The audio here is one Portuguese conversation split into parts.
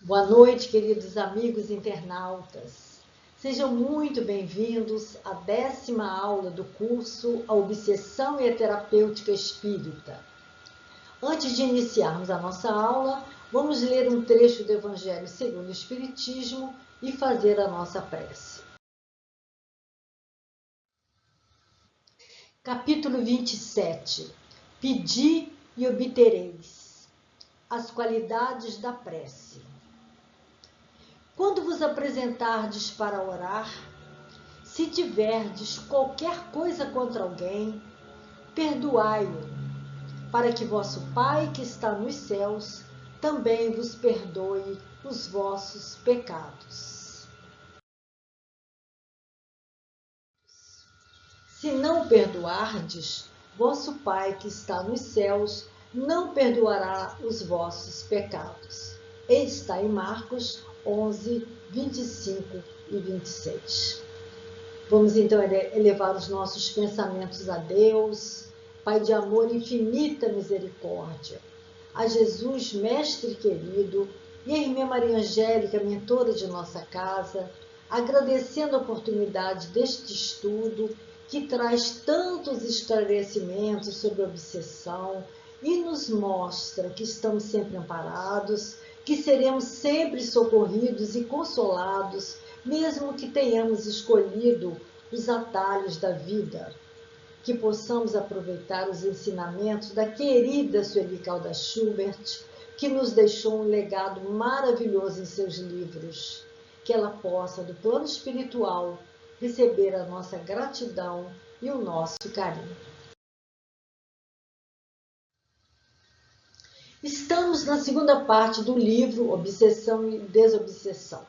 Boa noite, queridos amigos internautas. Sejam muito bem-vindos à 10ª aula do curso A Obsessão e a Terapêutica Espírita. Antes de iniciarmos a nossa aula, vamos ler um trecho do Evangelho segundo o Espiritismo e fazer a nossa prece. Capítulo 27. Pedi e obtereis. As qualidades da prece. Quando vos apresentardes para orar, se tiverdes qualquer coisa contra alguém, perdoai-o, para que vosso Pai que está nos céus também vos perdoe os vossos pecados. Se não perdoardes, vosso Pai que está nos céus não perdoará os vossos pecados. Está em Marcos 11, 25 e 26. Vamos então elevar os nossos pensamentos a Deus, Pai de amor e infinita misericórdia, a Jesus, Mestre querido, e a Irmã Maria Angélica, mentora de nossa casa, agradecendo a oportunidade deste estudo que traz tantos esclarecimentos sobre a obsessão e nos mostra que estamos sempre amparados, que seremos sempre socorridos e consolados, mesmo que tenhamos escolhido os atalhos da vida. Que possamos aproveitar os ensinamentos da querida Sueli Caldas Schubert, que nos deixou um legado maravilhoso em seus livros. Que ela possa, do plano espiritual, receber a nossa gratidão e o nosso carinho. Estamos na segunda parte do livro Obsessão e Desobsessão.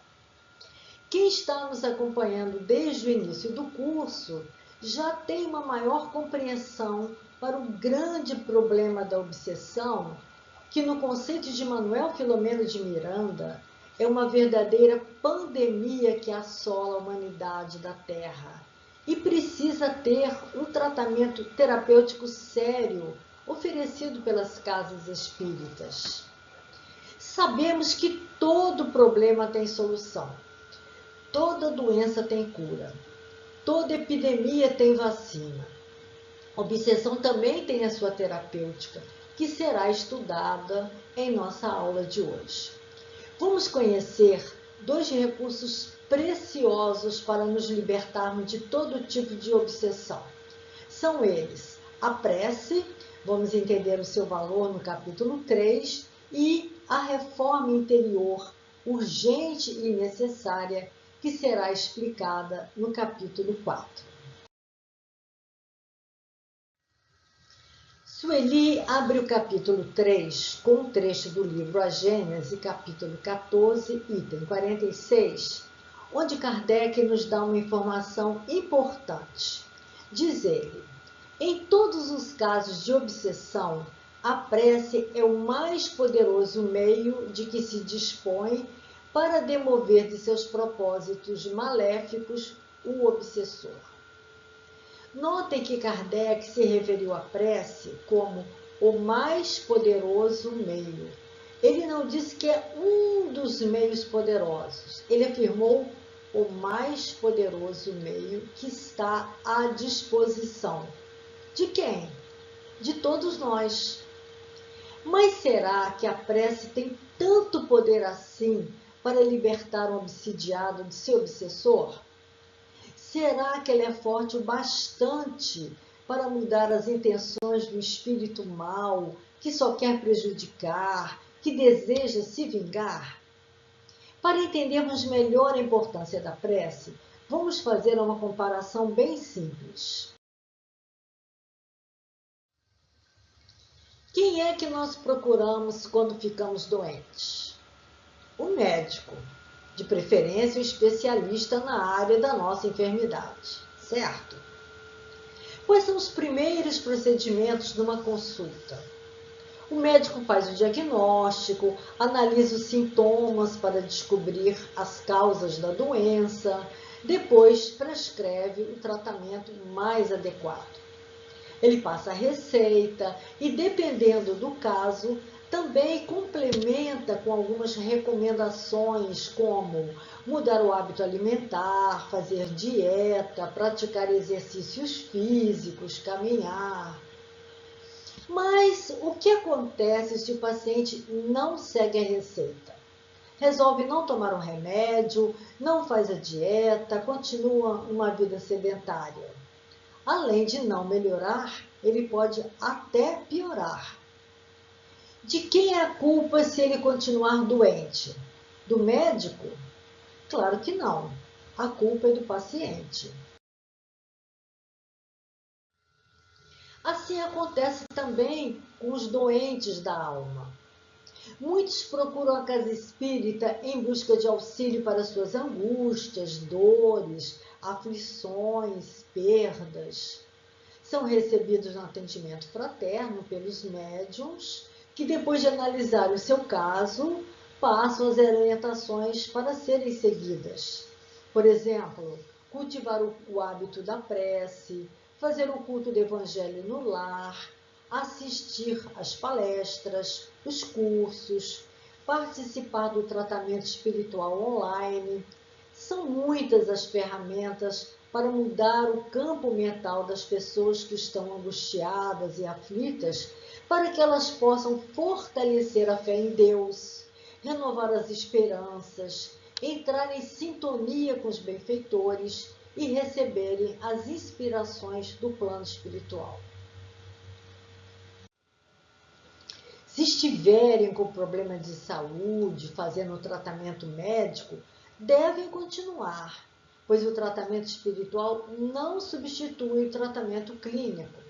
Quem está nos acompanhando desde o início do curso já tem uma maior compreensão para o grande problema da obsessão, que no conceito de Manuel Filomeno de Miranda é uma verdadeira pandemia que assola a humanidade da Terra e precisa ter um tratamento terapêutico sério oferecido pelas casas espíritas. Sabemos que todo problema tem solução, toda doença tem cura, toda epidemia tem vacina. A obsessão também tem a sua terapêutica, que será estudada em nossa aula de hoje. Vamos conhecer 2 recursos preciosos para nos libertarmos de todo tipo de obsessão. São eles a prece, vamos entender o seu valor no capítulo 3, e a reforma interior urgente e necessária, que será explicada no capítulo 4. Sueli abre o capítulo 3 com um trecho do livro A Gênese, capítulo 14, item 46, onde Kardec nos dá uma informação importante. Diz ele: em todos os casos de obsessão, a prece é o mais poderoso meio de que se dispõe para demover de seus propósitos maléficos o obsessor. Notem que Kardec se referiu à prece como o mais poderoso meio. Ele não disse que é um dos meios poderosos. Ele afirmou o mais poderoso meio que está à disposição. De quem? De todos nós. Mas será que a prece tem tanto poder assim para libertar um obsidiado de seu obsessor? Será que ela é forte o bastante para mudar as intenções do espírito mau, que só quer prejudicar, que deseja se vingar? Para entendermos melhor a importância da prece, vamos fazer uma comparação bem simples. Quem é que nós procuramos quando ficamos doentes? O médico, de preferência o especialista na área da nossa enfermidade, certo? Quais são os primeiros procedimentos de uma consulta? O médico faz o diagnóstico, analisa os sintomas para descobrir as causas da doença, depois prescreve o tratamento mais adequado. Ele passa a receita e, dependendo do caso, Também complementa com algumas recomendações, como mudar o hábito alimentar, fazer dieta, praticar exercícios físicos, caminhar. Mas o que acontece se o paciente não segue a receita? Resolve não tomar um remédio, não faz a dieta, continua uma vida sedentária. Além de não melhorar, ele pode até piorar. De quem é a culpa se ele continuar doente? Do médico? Claro que não. A culpa é do paciente. Assim acontece também com os doentes da alma. Muitos procuram a casa espírita em busca de auxílio para suas angústias, dores, aflições, perdas. São recebidos no atendimento fraterno pelos médiuns, que depois de analisar o seu caso, passam as orientações para serem seguidas. Por exemplo, cultivar o hábito da prece, fazer o culto do evangelho no lar, assistir às palestras, os cursos, participar do tratamento espiritual online. São muitas as ferramentas para mudar o campo mental das pessoas que estão angustiadas e aflitas, para que elas possam fortalecer a fé em Deus, renovar as esperanças, entrar em sintonia com os benfeitores e receberem as inspirações do plano espiritual. Se estiverem com problema de saúde, fazendo tratamento médico, devem continuar, pois o tratamento espiritual não substitui o tratamento clínico.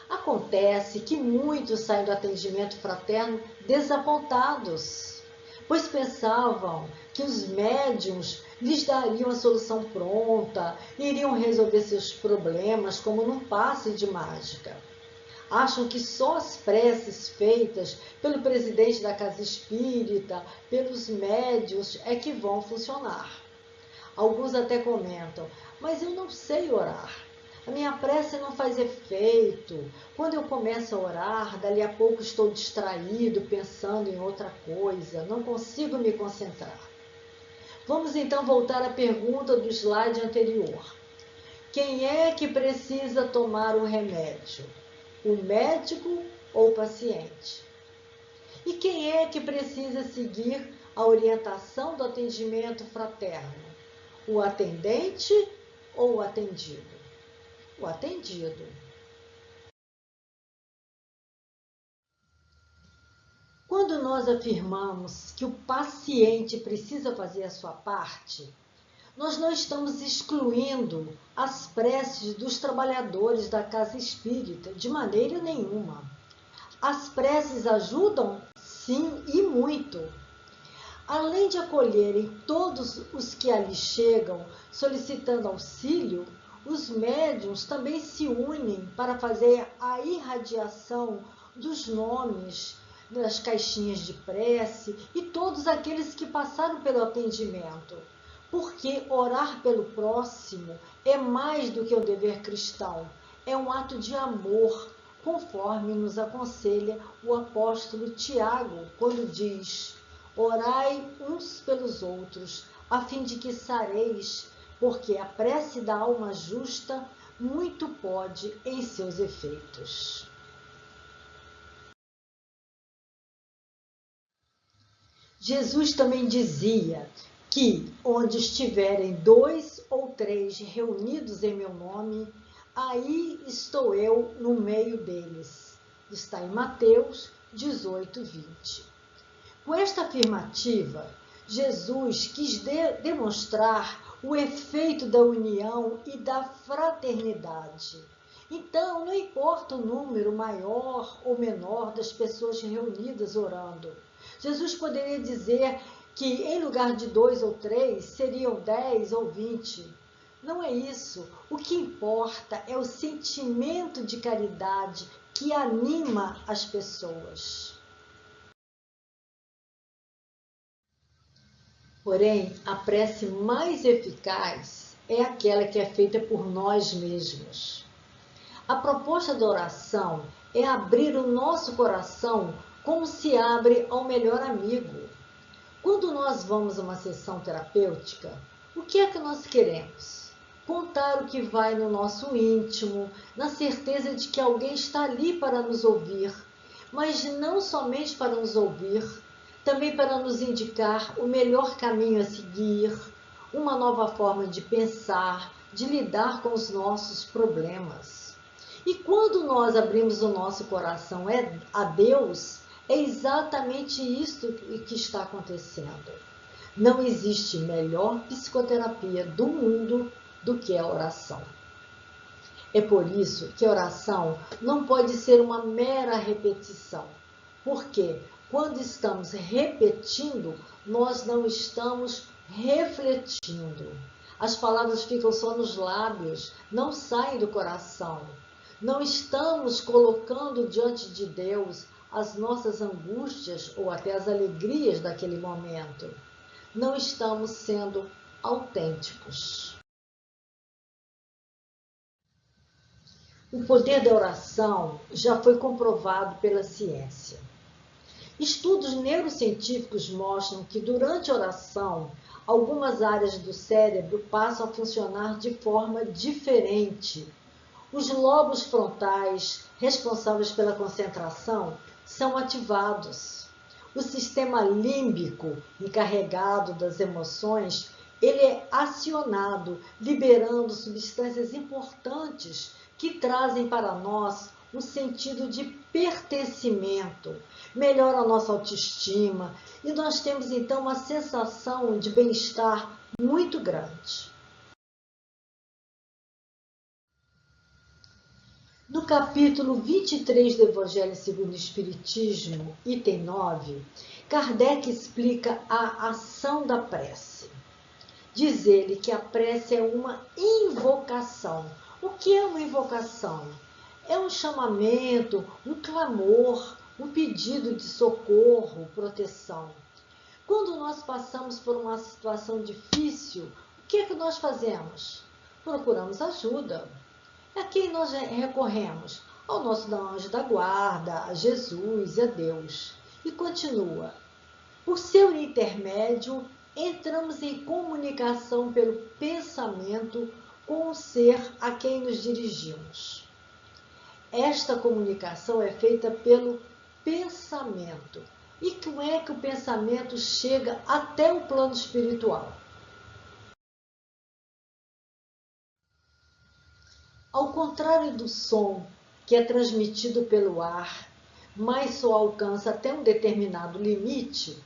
Acontece que muitos saem do atendimento fraterno desapontados, pois pensavam que os médiuns lhes dariam a solução pronta, iriam resolver seus problemas como num passe de mágica. Acham que só as preces feitas pelo presidente da casa espírita, pelos médiuns, é que vão funcionar. Alguns até comentam, mas eu não sei orar. A minha prece não faz efeito. Quando eu começo a orar, dali a pouco estou distraído, pensando em outra coisa. Não consigo me concentrar. Vamos então voltar à pergunta do slide anterior. Quem é que precisa tomar o remédio? O médico ou o paciente? E quem é que precisa seguir a orientação do atendimento fraterno? O atendente ou o atendido? O atendido. Quando nós afirmamos que o paciente precisa fazer a sua parte, nós não estamos excluindo as preces dos trabalhadores da casa espírita, de maneira nenhuma. As preces ajudam, sim, e muito. Além de acolherem todos os que ali chegam solicitando auxílio, os médiuns também se unem para fazer a irradiação dos nomes das caixinhas de prece e todos aqueles que passaram pelo atendimento. Porque orar pelo próximo é mais do que um dever cristão, é um ato de amor, conforme nos aconselha o apóstolo Tiago, quando diz: orai uns pelos outros, a fim de que sareis, porque a prece da alma justa muito pode em seus efeitos. Jesus também dizia que onde estiverem 2 ou 3 reunidos em meu nome, aí estou eu no meio deles. Está em Mateus 18, 20. Com esta afirmativa, Jesus quis demonstrar o efeito da união e da fraternidade. Então, não importa o número maior ou menor das pessoas reunidas orando. Jesus poderia dizer que em lugar de 2 ou 3, seriam 10 ou 20. Não é isso. O que importa é o sentimento de caridade que anima as pessoas. Porém, a prece mais eficaz é aquela que é feita por nós mesmos. A proposta da oração é abrir o nosso coração como se abre ao melhor amigo. Quando nós vamos a uma sessão terapêutica, o que é que nós queremos? Contar o que vai no nosso íntimo, na certeza de que alguém está ali para nos ouvir, mas não somente para nos ouvir, também para nos indicar o melhor caminho a seguir, uma nova forma de pensar, de lidar com os nossos problemas. E quando nós abrimos o nosso coração a Deus, é exatamente isso que está acontecendo. Não existe melhor psicoterapia do mundo do que a oração. É por isso que a oração não pode ser uma mera repetição, porque quando estamos repetindo, nós não estamos refletindo. As palavras ficam só nos lábios, não saem do coração. Não estamos colocando diante de Deus as nossas angústias ou até as alegrias daquele momento. Não estamos sendo autênticos. O poder da oração já foi comprovado pela ciência. Estudos neurocientíficos mostram que durante a oração, algumas áreas do cérebro passam a funcionar de forma diferente. Os lobos frontais, responsáveis pela concentração, são ativados. O sistema límbico, encarregado das emoções, ele é acionado, liberando substâncias importantes que trazem para nós um sentido de pertencimento, melhora a nossa autoestima e nós temos então uma sensação de bem-estar muito grande. No capítulo 23 do Evangelho segundo o Espiritismo, item 9, Kardec explica a ação da prece. Diz ele que a prece é uma invocação. O que é uma invocação? É um chamamento, um clamor, um pedido de socorro, proteção. Quando nós passamos por uma situação difícil, o que é que nós fazemos? Procuramos ajuda. A quem nós recorremos? Ao nosso anjo da guarda, a Jesus e a Deus. E continua. Por seu intermédio, entramos em comunicação pelo pensamento com o ser a quem nos dirigimos. Esta comunicação é feita pelo pensamento. E como é que o pensamento chega até o plano espiritual? Ao contrário do som, que é transmitido pelo ar, mas só alcança até um determinado limite,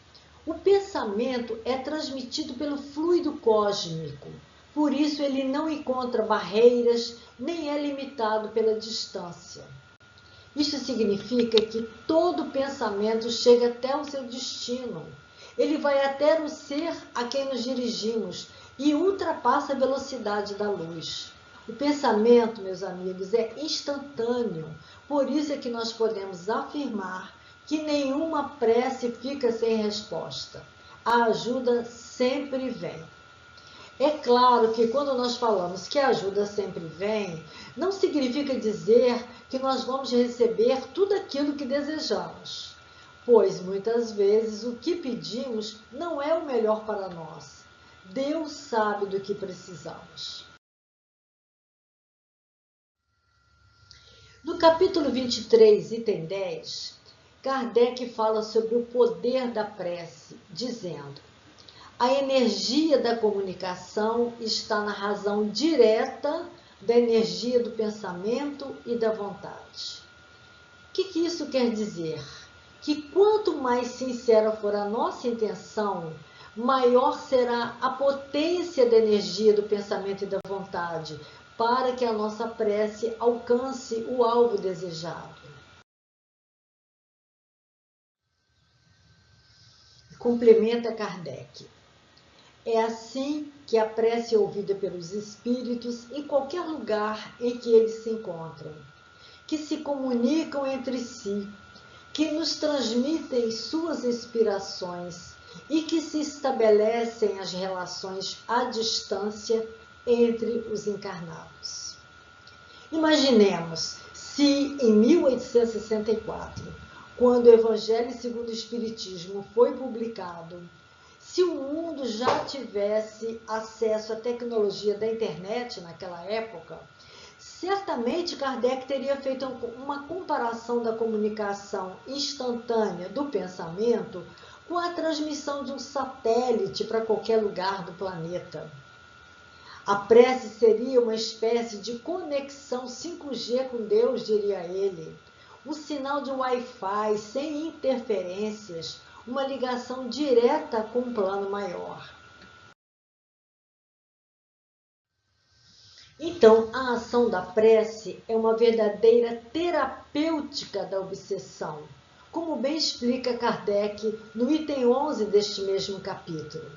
o pensamento é transmitido pelo fluido cósmico. Por isso, ele não encontra barreiras, nem é limitado pela distância. Isso significa que todo pensamento chega até o seu destino. Ele vai até o ser a quem nos dirigimos e ultrapassa a velocidade da luz. O pensamento, meus amigos, é instantâneo. Por isso é que nós podemos afirmar que nenhuma prece fica sem resposta. A ajuda sempre vem. É claro que quando nós falamos que a ajuda sempre vem, não significa dizer que nós vamos receber tudo aquilo que desejamos, pois muitas vezes o que pedimos não é o melhor para nós. Deus sabe do que precisamos. No capítulo 23, item 10, Kardec fala sobre o poder da prece, dizendo: a energia da comunicação está na razão direta da energia do pensamento e da vontade. O que isso quer dizer? Que quanto mais sincera for a nossa intenção, maior será a potência da energia do pensamento e da vontade, para que a nossa prece alcance o alvo desejado. Complementa Kardec. É assim que a prece é ouvida pelos espíritos em qualquer lugar em que eles se encontram, que se comunicam entre si, que nos transmitem suas inspirações e que se estabelecem as relações à distância entre os encarnados. Imaginemos se em 1864, quando o Evangelho segundo o Espiritismo foi publicado, se o mundo já tivesse acesso à tecnologia da internet naquela época, certamente Kardec teria feito uma comparação da comunicação instantânea do pensamento com a transmissão de um satélite para qualquer lugar do planeta. A prece seria uma espécie de conexão 5G com Deus, diria ele. Um sinal de Wi-Fi sem interferências, uma ligação direta com um plano maior. Então, a ação da prece é uma verdadeira terapêutica da obsessão, como bem explica Kardec no item 11 deste mesmo capítulo.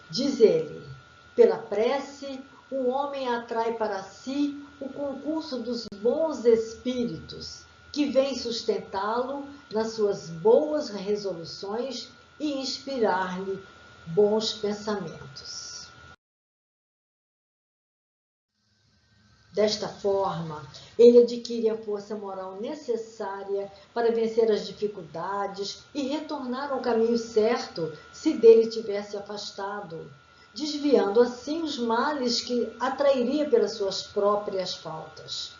Diz ele: pela prece, o homem atrai para si o concurso dos bons espíritos, que vêm sustentá-lo nas suas boas resoluções e inspirar-lhe bons pensamentos. Desta forma, ele adquire a força moral necessária para vencer as dificuldades e retornar ao caminho certo se dele tivesse afastado, desviando assim os males que atrairia pelas suas próprias faltas.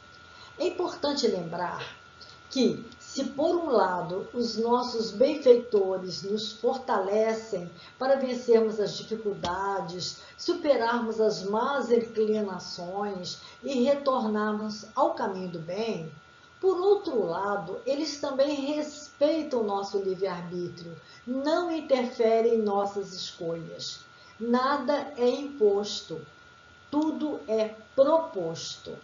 É importante lembrar que, se por um lado os nossos benfeitores nos fortalecem para vencermos as dificuldades, superarmos as más inclinações e retornarmos ao caminho do bem, por outro lado, eles também respeitam o nosso livre-arbítrio, não interferem em nossas escolhas. Nada é imposto, tudo é proposto.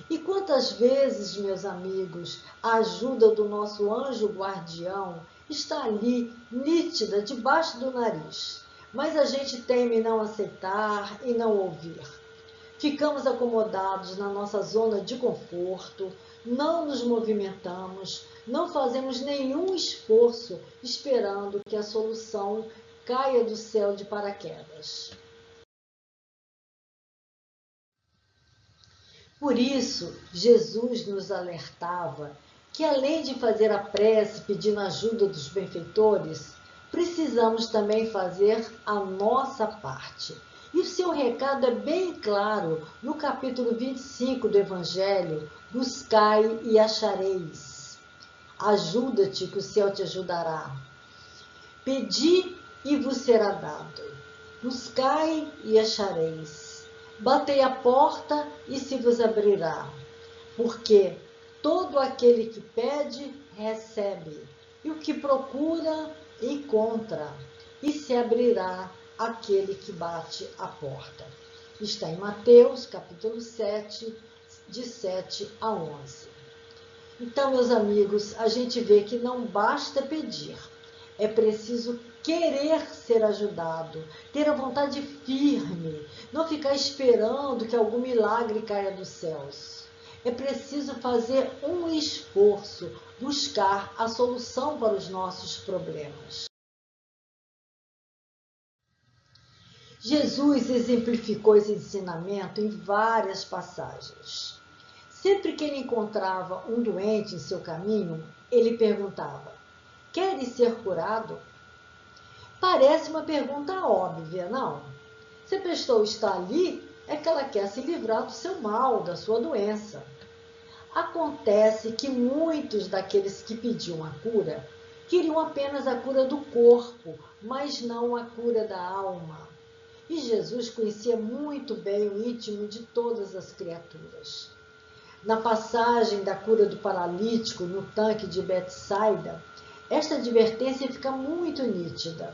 E quantas vezes, meus amigos, a ajuda do nosso anjo guardião está ali, nítida, debaixo do nariz, mas a gente teme não aceitar e não ouvir. Ficamos acomodados na nossa zona de conforto, não nos movimentamos, não fazemos nenhum esforço esperando que a solução caia do céu de paraquedas. Por isso, Jesus nos alertava que, além de fazer a prece pedindo ajuda dos benfeitores, precisamos também fazer a nossa parte. E o seu recado é bem claro no capítulo 25 do Evangelho: buscai e achareis. Ajuda-te que o céu te ajudará. Pedi e vos será dado. Buscai e achareis. Batei a porta e se vos abrirá, porque todo aquele que pede, recebe, e o que procura, encontra, e se abrirá aquele que bate a porta. Está em Mateus, capítulo 7, de 7 a 11. Então, meus amigos, a gente vê que não basta pedir, é preciso querer ser ajudado, ter a vontade firme, não ficar esperando que algum milagre caia dos céus. É preciso fazer um esforço, buscar a solução para os nossos problemas. Jesus exemplificou esse ensinamento em várias passagens. Sempre que ele encontrava um doente em seu caminho, ele perguntava: queres ser curado? Parece uma pergunta óbvia, não? Se a pessoa está ali, é que ela quer se livrar do seu mal, da sua doença. Acontece que muitos daqueles que pediam a cura queriam apenas a cura do corpo, mas não a cura da alma. E Jesus conhecia muito bem o íntimo de todas as criaturas. Na passagem da cura do paralítico no tanque de Betsaida, esta advertência fica muito nítida.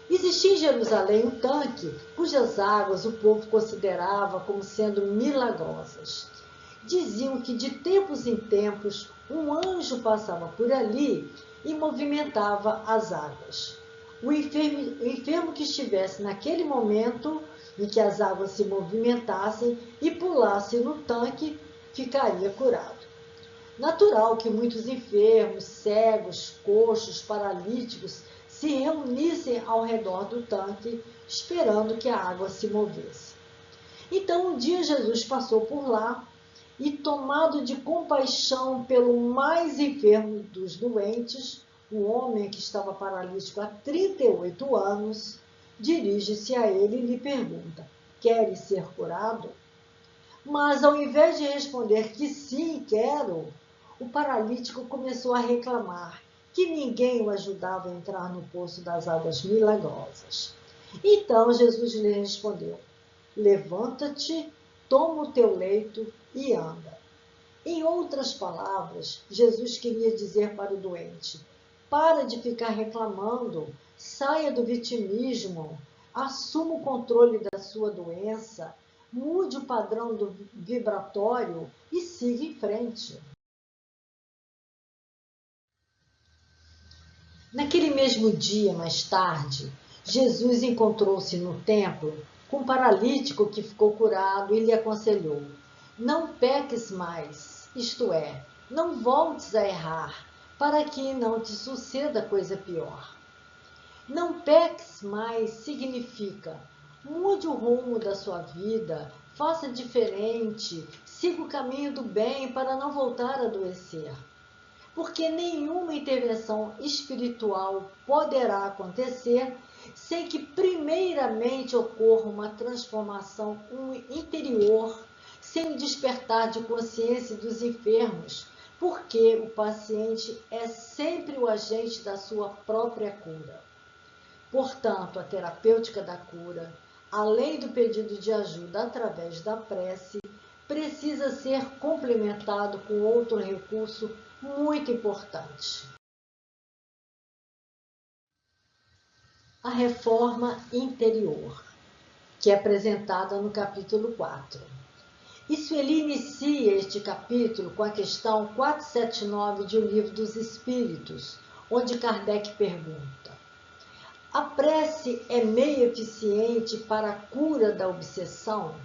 Existia em Jerusalém um tanque cujas águas o povo considerava como sendo milagrosas. Diziam que de tempos em tempos um anjo passava por ali e movimentava as águas. O enfermo que estivesse naquele momento em que as águas se movimentassem e pulasse no tanque ficaria curado. Natural que muitos enfermos, cegos, coxos, paralíticos se reunissem ao redor do tanque, esperando que a água se movesse. Então, um dia Jesus passou por lá e, tomado de compaixão pelo mais enfermo dos doentes, o homem que estava paralítico há 38 anos, dirige-se a ele e lhe pergunta: queres ser curado? Mas, ao invés de responder que sim, quero, o paralítico começou a reclamar que ninguém o ajudava a entrar no poço das águas milagrosas. Então Jesus lhe respondeu: levanta-te, toma o teu leito e anda. Em outras palavras, Jesus queria dizer para o doente: para de ficar reclamando, saia do vitimismo, assuma o controle da sua doença, mude o padrão do vibratório e siga em frente. Naquele mesmo dia, mais tarde, Jesus encontrou-se no templo com um paralítico que ficou curado e lhe aconselhou: não peques mais, isto é, não voltes a errar, para que não te suceda coisa pior. Não peques mais significa: mude o rumo da sua vida, faça diferente, siga o caminho do bem para não voltar a adoecer. Porque nenhuma intervenção espiritual poderá acontecer sem que primeiramente ocorra uma transformação interior, sem o despertar de consciência dos enfermos, porque o paciente é sempre o agente da sua própria cura. Portanto, a terapêutica da cura, além do pedido de ajuda através da prece, precisa ser complementado com outro recurso muito importante: a reforma interior, que é apresentada no capítulo 4. Isso ele inicia este capítulo com a questão 479 de O Livro dos Espíritos, onde Kardec pergunta: a prece é meio eficiente para a cura da obsessão?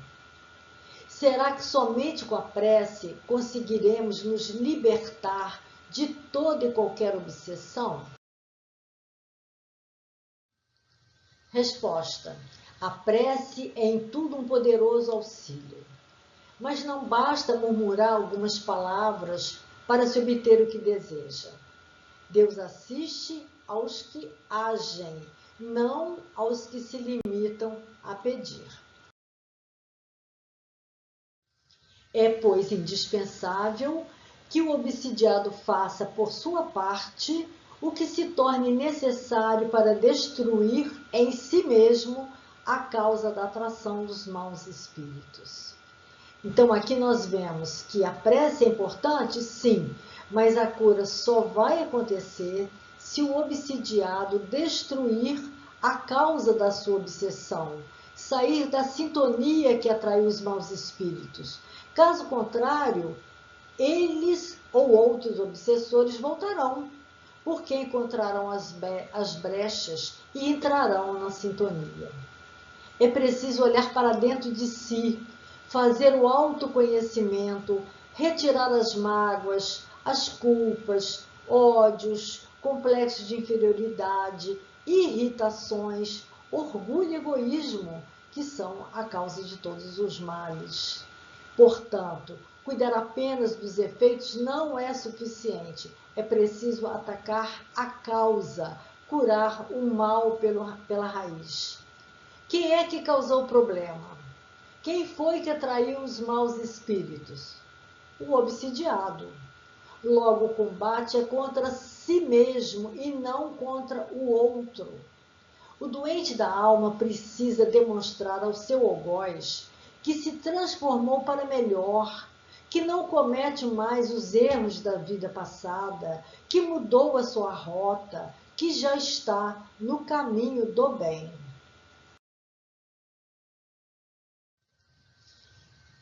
Será que somente com a prece conseguiremos nos libertar de toda e qualquer obsessão? Resposta: a prece é em tudo um poderoso auxílio. Mas não basta murmurar algumas palavras para se obter o que deseja. Deus assiste aos que agem, não aos que se limitam a pedir. É, pois, indispensável que o obsidiado faça, por sua parte, o que se torne necessário para destruir em si mesmo a causa da atração dos maus espíritos. Então, aqui nós vemos que a prece é importante, sim, mas a cura só vai acontecer se o obsidiado destruir a causa da sua obsessão, sair da sintonia que atraiu os maus espíritos. Caso contrário, eles ou outros obsessores voltarão, porque encontrarão as brechas e entrarão na sintonia. É preciso olhar para dentro de si, fazer o autoconhecimento, retirar as mágoas, as culpas, ódios, complexos de inferioridade, irritações, orgulho e egoísmo, que são a causa de todos os males. Portanto, cuidar apenas dos efeitos não é suficiente. É preciso atacar a causa, curar o mal pela raiz. Quem é que causou o problema? Quem foi que atraiu os maus espíritos? O obsidiado. Logo, o combate é contra si mesmo e não contra o outro. O doente da alma precisa demonstrar ao seu algoz que se transformou para melhor, que não comete mais os erros da vida passada, que mudou a sua rota, que já está no caminho do bem.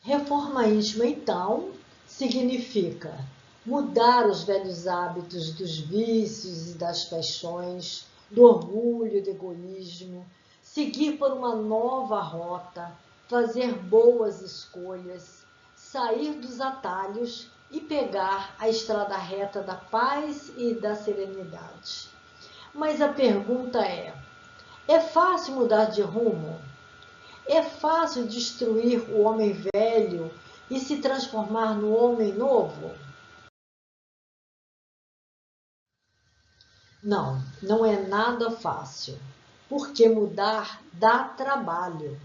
Reforma íntima, então, significa mudar os velhos hábitos dos vícios e das paixões, do orgulho e do egoísmo, seguir por uma nova rota, fazer boas escolhas, sair dos atalhos e pegar a estrada reta da paz e da serenidade. Mas a pergunta é fácil mudar de rumo? É fácil destruir o homem velho e se transformar no homem novo? Não, não é nada fácil, porque mudar dá trabalho.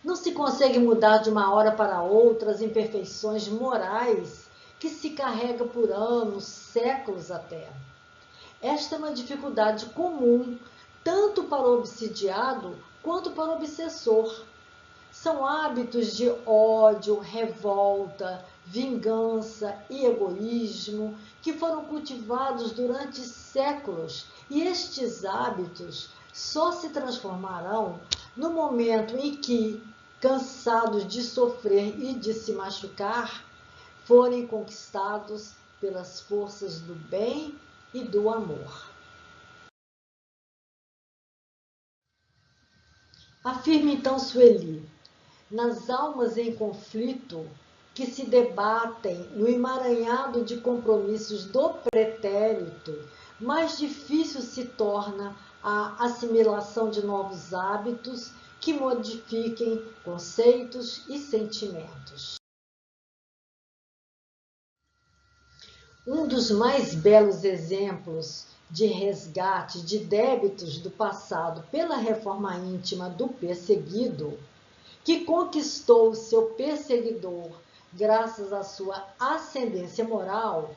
Não se consegue mudar de uma hora para outra as imperfeições morais que se carrega por anos, séculos até. Esta é uma dificuldade comum, tanto para o obsidiado quanto para o obsessor. São hábitos de ódio, revolta, vingança e egoísmo que foram cultivados durante séculos, e estes hábitos só se transformarão no momento em que, cansados de sofrer e de se machucar, forem conquistados pelas forças do bem e do amor. Afirma então Sueli: nas almas em conflito, que se debatem no emaranhado de compromissos do pretérito, mais difícil se torna a assimilação de novos hábitos que modifiquem conceitos e sentimentos. Um dos mais belos exemplos de resgate de débitos do passado pela reforma íntima do perseguido, que conquistou seu perseguidor graças à sua ascendência moral,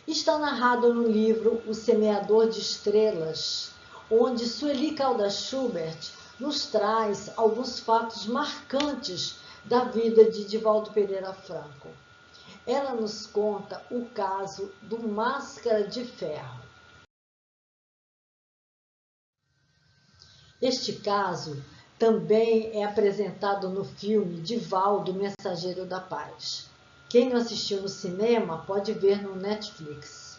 está narrado no livro O Semeador de Estrelas, onde Sueli Caldas Schubert nos traz alguns fatos marcantes da vida de Divaldo Pereira Franco. Ela nos conta o caso do Máscara de Ferro. Este caso também é apresentado no filme Divaldo, Mensageiro da Paz. Quem não assistiu no cinema pode ver no Netflix.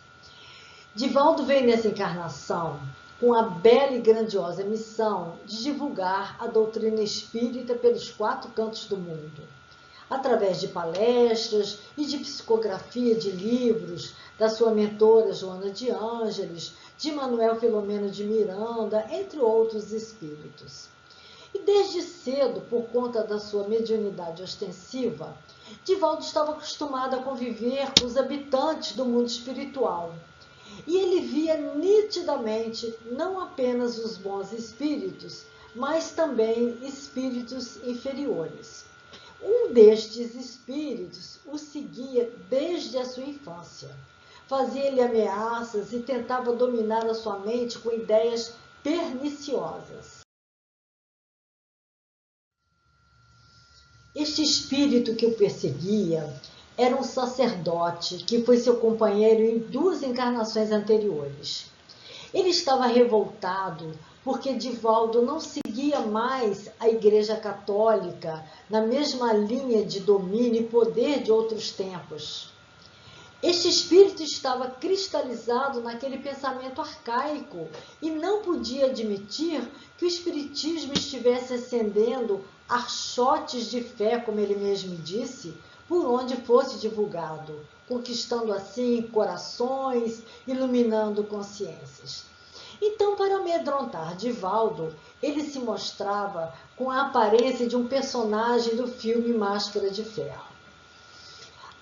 Divaldo veio nessa encarnação com a bela e grandiosa missão de divulgar a doutrina espírita pelos 4 cantos do mundo, através de palestras e de psicografia de livros da sua mentora Joana de Ângeles, de Manuel Filomeno de Miranda, entre outros espíritos. E desde cedo, por conta da sua mediunidade ostensiva, Divaldo estava acostumado a conviver com os habitantes do mundo espiritual. E ele via nitidamente não apenas os bons espíritos, mas também espíritos inferiores. Um destes espíritos o seguia desde a sua infância. Fazia-lhe ameaças e tentava dominar a sua mente com ideias perniciosas. Este espírito que o perseguia era um sacerdote que foi seu companheiro em 2 encarnações anteriores. Ele estava revoltado porque Divaldo não seguia mais a Igreja Católica na mesma linha de domínio e poder de outros tempos. Este espírito estava cristalizado naquele pensamento arcaico e não podia admitir que o espiritismo estivesse acendendo archotes de fé, como ele mesmo disse, por onde fosse divulgado, conquistando assim corações, iluminando consciências. Então, para amedrontar Divaldo, ele se mostrava com a aparência de um personagem do filme Máscara de Ferro.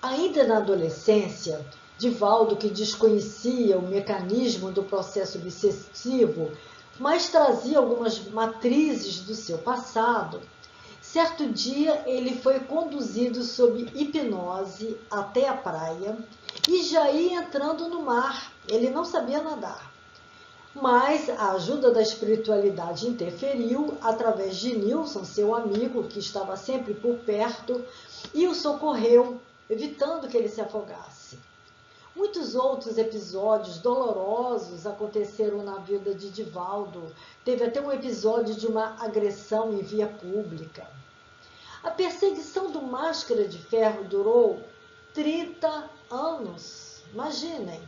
Ainda na adolescência, Divaldo, que desconhecia o mecanismo do processo obsessivo, mas trazia algumas matrizes do seu passado, certo dia ele foi conduzido sob hipnose até a praia e já ia entrando no mar. Ele não sabia nadar. Mas a ajuda da espiritualidade interferiu através de Nilson, seu amigo, que estava sempre por perto, e o socorreu, evitando que ele se afogasse. Muitos outros episódios dolorosos aconteceram na vida de Divaldo. Teve até um episódio de uma agressão em via pública. A perseguição do Máscara de Ferro durou 30 anos, imaginem.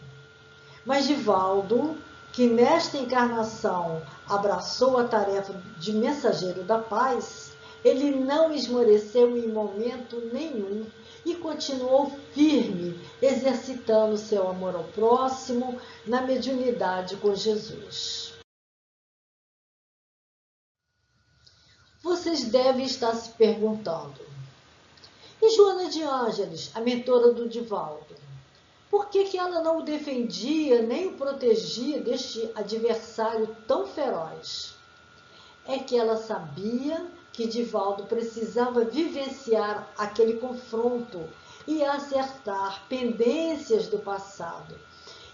Mas Divaldo, que nesta encarnação abraçou a tarefa de mensageiro da paz, ele não esmoreceu em momento nenhum e continuou firme, exercitando seu amor ao próximo na mediunidade com Jesus. Vocês devem estar se perguntando: E Joana de Ângeles, a mentora do Divaldo? Por que ela não o defendia nem o protegia deste adversário tão feroz? É que ela sabia que Divaldo precisava vivenciar aquele confronto e acertar pendências do passado,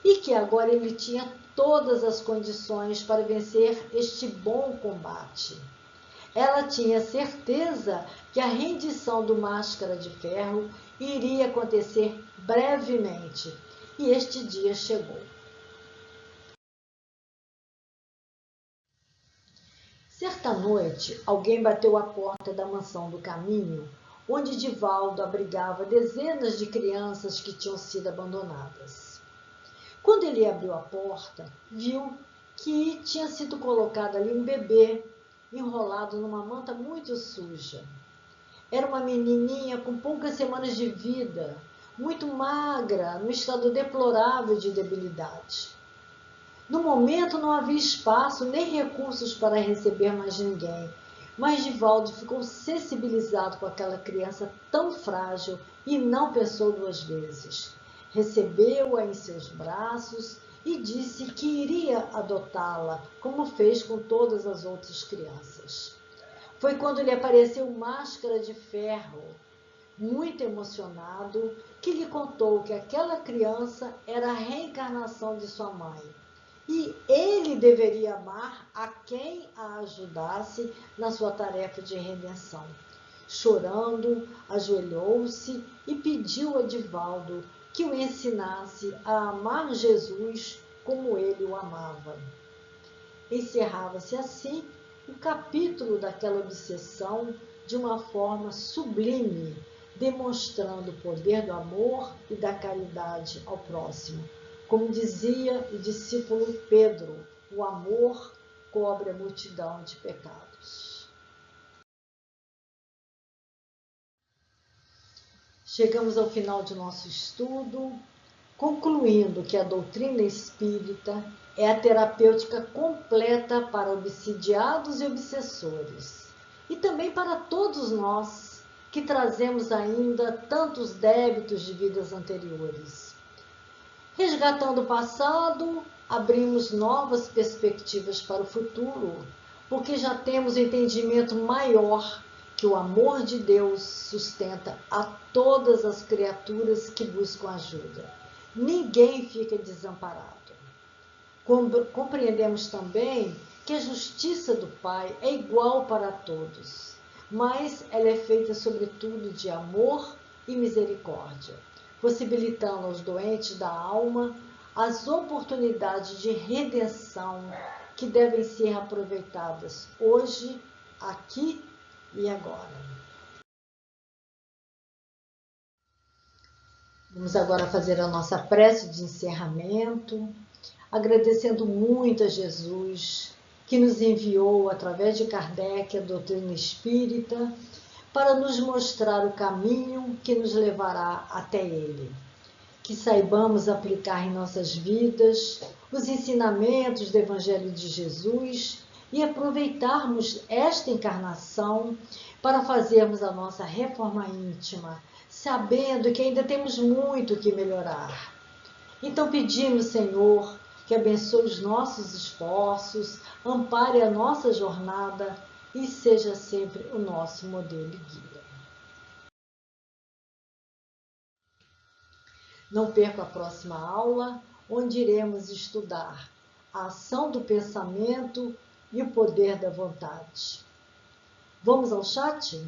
e que agora ele tinha todas as condições para vencer este bom combate. Ela tinha certeza que a rendição do Máscara de Ferro iria acontecer brevemente, e este dia chegou. Certa noite, alguém bateu à porta da mansão do caminho, onde Divaldo abrigava dezenas de crianças que tinham sido abandonadas. Quando ele abriu a porta, viu que tinha sido colocado ali um bebê, enrolado numa manta muito suja. Era uma menininha com poucas semanas de vida, muito magra, num estado deplorável de debilidade. No momento não havia espaço nem recursos para receber mais ninguém, mas Divaldo ficou sensibilizado com aquela criança tão frágil e não pensou duas vezes. Recebeu-a em seus braços e disse que iria adotá-la, como fez com todas as outras crianças. Foi quando lhe apareceu Máscara de Ferro, muito emocionado, que lhe contou que aquela criança era a reencarnação de sua mãe. E ele deveria amar a quem a ajudasse na sua tarefa de redenção. Chorando, ajoelhou-se e pediu a Divaldo que o ensinasse a amar Jesus como ele o amava. Encerrava-se assim o capítulo daquela obsessão de uma forma sublime, demonstrando o poder do amor e da caridade ao próximo. Como dizia o discípulo Pedro, o amor cobre a multidão de pecados. Chegamos ao final de nosso estudo, concluindo que a doutrina espírita é a terapêutica completa para obsidiados e obsessores, e também para todos nós que trazemos ainda tantos débitos de vidas anteriores. Resgatando o passado, abrimos novas perspectivas para o futuro, porque já temos entendimento maior que o amor de Deus sustenta a todas as criaturas que buscam ajuda. Ninguém fica desamparado. Compreendemos também que a justiça do Pai é igual para todos, mas ela é feita sobretudo de amor e misericórdia, possibilitando aos doentes da alma as oportunidades de redenção que devem ser aproveitadas hoje, aqui e agora. Vamos agora fazer a nossa prece de encerramento, agradecendo muito a Jesus, que nos enviou, através de Kardec, a doutrina espírita, para nos mostrar o caminho que nos levará até Ele. Que saibamos aplicar em nossas vidas os ensinamentos do Evangelho de Jesus e aproveitarmos esta encarnação para fazermos a nossa reforma íntima, sabendo que ainda temos muito que melhorar. Então pedimos, Senhor, que abençoe os nossos esforços, ampare a nossa jornada e seja sempre o nosso modelo e guia. Não perca a próxima aula, onde iremos estudar a ação do pensamento e o poder da vontade. Vamos ao chat?